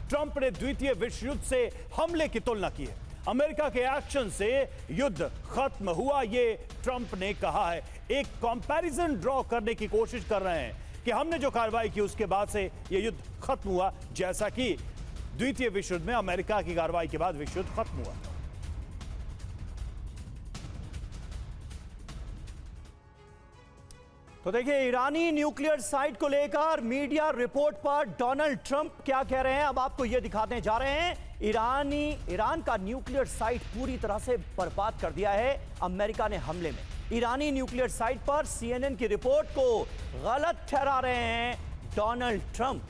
Trump ने द्वितीय विश्व युद्ध से हमले की तुलना की है। अमेरिका के एक्शन से युद्ध खत्म हुआ, ये ट्रंप ने कहा है। एक कंपैरिजन ड्रॉ करने की कोशिश कर रहे हैं कि हमने जो कार्रवाई की उसके बाद से यह युद्ध खत्म हुआ, जैसा कि द्वितीय विश्व युद्ध में अमेरिका की कार्रवाई के बाद विश्व युद्ध खत्म हुआ। तो देखिए, ईरानी न्यूक्लियर साइट को लेकर मीडिया रिपोर्ट पर डोनाल्ड ट्रंप क्या कह रहे हैं, अब आपको यह दिखाने जा रहे हैं। ईरान का न्यूक्लियर साइट पूरी तरह से बर्बाद कर दिया है अमेरिका ने हमले में। ईरानी न्यूक्लियर साइट पर CNN की रिपोर्ट को गलत ठहरा रहे हैं डोनाल्ड ट्रंप।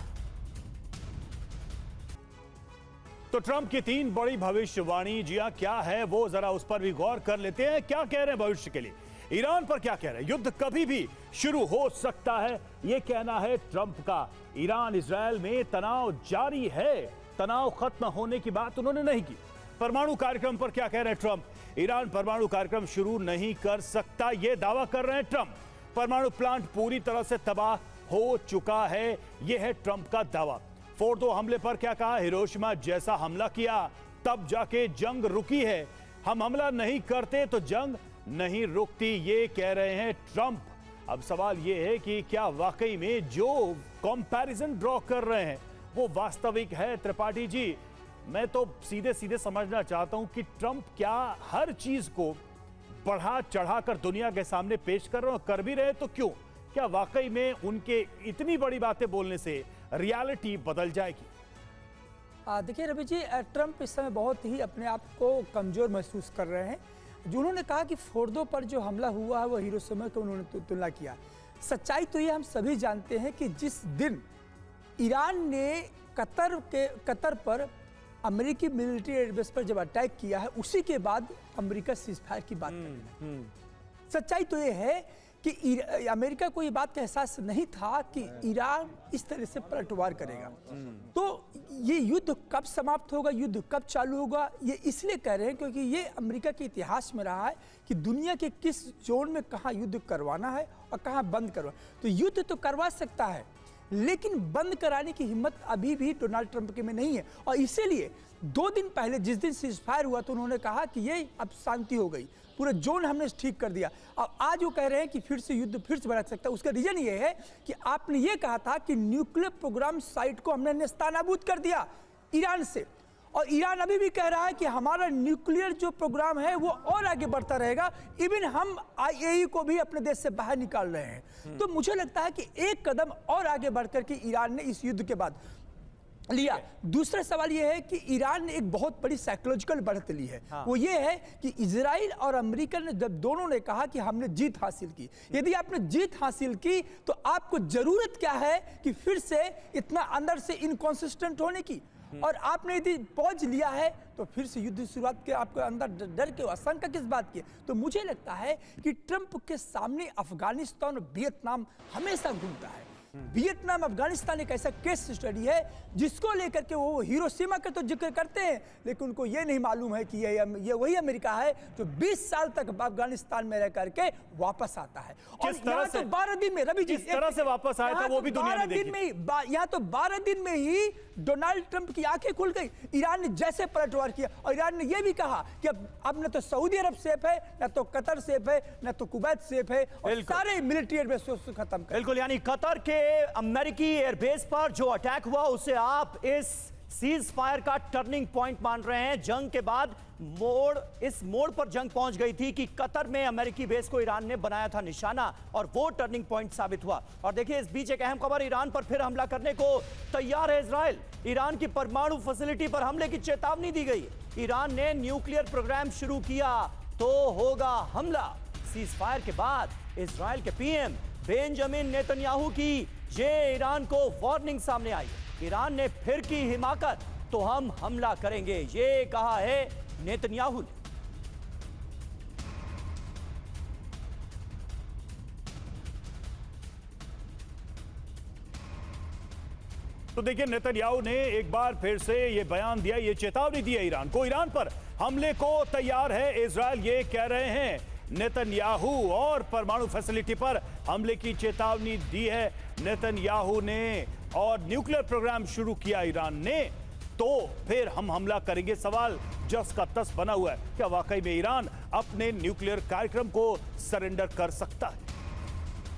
तो ट्रंप की 3 बड़ी भविष्यवाणी जिया क्या है वो जरा उस पर भी गौर कर लेते हैं। क्या कह रहे हैं भविष्य के लिए, ईरान पर क्या कह रहे हैं? युद्ध कभी भी शुरू हो सकता है, यह कहना है ट्रंप का। ईरान इजरायल में तनाव जारी है, तनाव खत्म होने की बात उन्होंने नहीं की। परमाणु कार्यक्रम पर क्या कह रहे हैं ट्रंप? ईरान परमाणु कार्यक्रम शुरू नहीं कर सकता, यह दावा कर रहे हैं ट्रंप। परमाणु प्लांट पूरी तरह से तबाह हो चुका है, यह है ट्रंप का दावा। फोर्डो हमले पर क्या कहा? हिरोशिमा जैसा हमला किया तब जाके जंग रुकी है, हम हमला नहीं करते तो जंग नहीं रुकती, ये कह रहे हैं ट्रंप। अब सवाल ये है कि क्या वाकई में जो कंपैरिजन ड्रॉ कर रहे हैं वो वास्तविक है? त्रिपाठी जी, मैं तो सीधे सीधे समझना चाहता हूं कि ट्रंप क्या हर चीज को बढ़ा चढ़ाकर दुनिया के सामने पेश कर रहे हैं, कर भी रहे तो क्यों? क्या वाकई में उनके इतनी बड़ी बातें बोलने से रियलिटी बदल जाएगी? देखिए रवि जी, ट्रंप इस समय बहुत ही अपने आप को कमजोर महसूस कर रहे हैं। जो उन्होंने कहा कि फोर्डो पर जो हमला हुआ है वो हिरोशिमा की उन्होंने तुलना किया। सच्चाई तो ये हम सभी जानते हैं कि जिस दिन ईरान ने कतर पर अमेरिकी मिलिट्री एयरबेस पर जब अटैक किया है, उसी के बाद अमेरिका सीजफायर की बात करने लगा। सच्चाई तो ये है कि अमेरिका को ये बात का एहसास नहीं था कि ईरान इस तरह से पलटवार करेगा। तो ये युद्ध कब समाप्त होगा, युद्ध कब चालू होगा, ये इसलिए कह रहे हैं क्योंकि ये अमेरिका के इतिहास में रहा है कि दुनिया के किस जोन में कहाँ युद्ध करवाना है और कहाँ बंद करवाना। तो युद्ध तो करवा सकता है, लेकिन बंद कराने की हिम्मत अभी भी डोनाल्ड ट्रंप के में नहीं है। और इसीलिए 2 दिन पहले जिस दिन सीजफायर हुआ तो उन्होंने कहा कि ये अब शांति हो गई, पूरा जोन हमने ठीक कर दिया। अब आज वो कह रहे हैं कि फिर से युद्ध फिर से बढ़ा सकता है। उसका रीजन ये है कि आपने ये कहा था कि न्यूक्लियर प्रोग्राम साइट को हमने नेस्तनाबूद कर दिया ईरान से, और ईरान अभी भी कह रहा है कि हमारा न्यूक्लियर जो प्रोग्राम है वो और आगे बढ़ता रहेगा, इवन हम IAEA को भी अपने देश से बाहर निकाल रहे हैं। तो मुझे लगता है कि एक कदम और आगे बढ़कर के ईरान ने इस युद्ध के बाद लिया। दूसरा सवाल यह है कि ईरान ने एक बहुत बड़ी साइकोलॉजिकल बढ़त ली है। वो ये है कि इजराइल और अमेरिका ने जब दोनों ने कहा कि हमने जीत हासिल की, यदि आपने जीत हासिल की तो आपको जरूरत क्या है कि फिर से इतना अंदर से इनकॉन्सिस्टेंट होने की, और आपने यदि पॉज लिया है तो फिर से युद्ध शुरुआत के आपके अंदर डर के आशंका किस बात की? तो मुझे लगता है कि ट्रंप के सामने अफगानिस्तान और वियतनाम हमेशा घूमता है। वियतनाम अफगानिस्तान एक ऐसा केस स्टडी है जिसको लेकर के वो हिरोशिमा का तो जिक्र करते हैं, लेकिन उनको ये नहीं मालूम है कि ये वही अमेरिका है जो 20 साल तक अफगानिस्तान में रह करके वापस आता है। और यहाँ तो 12 दिन में, रवि जी, जिस तरह से वापस आया था वो भी दुनिया ने देखी। यहाँ तो 12 दिन में ही डोनाल्ड ट्रंप की आंखें खुल गई। ईरान ने जैसे पलटवार किया, और ईरान ने यह भी कहा कि अब न तो सऊदी अरब सेफ है, न तो कतर सेफ है, न तो कुवैत सेफ है, और सारे मिलिट्री एयरबेस खत्म। बिल्कुल, यानी कतर के अमेरिकी एयरबेस पर जो अटैक हुआ उसे आप इस सीज फायर का टर्निंग पॉइंट मान रहे हैं। जंग के बाद इस मोड़ पर जंग पहुंच गई थी कि कतर में अमेरिकी बेस को ईरान ने बनाया था निशाना, और वो टर्निंग पॉइंट साबित हुआ। और देखिए, इस बीच एक अहम खबर, ईरान पर फिर हमला करने को तैयार है इजराइल। ईरान की परमाणु फैसिलिटी पर हमले की चेतावनी दी गई। ईरान ने न्यूक्लियर प्रोग्राम शुरू किया तो होगा हमला। सीज फायर के बाद इजराइल के PM बेंजामिन नेतन्याहू की ये ईरान को वार्निंग सामने आई। ईरान ने फिर की हिमाकत तो हम हमला करेंगे, ये कहा है नेतन्याहू ने। तो देखिए, नेतन्याहू ने एक बार फिर से ये बयान दिया, ये चेतावनी दी है ईरान को। ईरान पर हमले को तैयार है इजराइल, ये कह रहे हैं नेतन्याहू, और परमाणु फैसिलिटी पर हमले की चेतावनी दी है नेतन्याहू ने, और न्यूक्लियर प्रोग्राम शुरू किया ईरान ने। तो फिर हम हमला करेंगे। सवाल जस का तस बना हुआ है, क्या वाकई में ईरान अपने न्यूक्लियर कार्यक्रम को सरेंडर कर सकता है?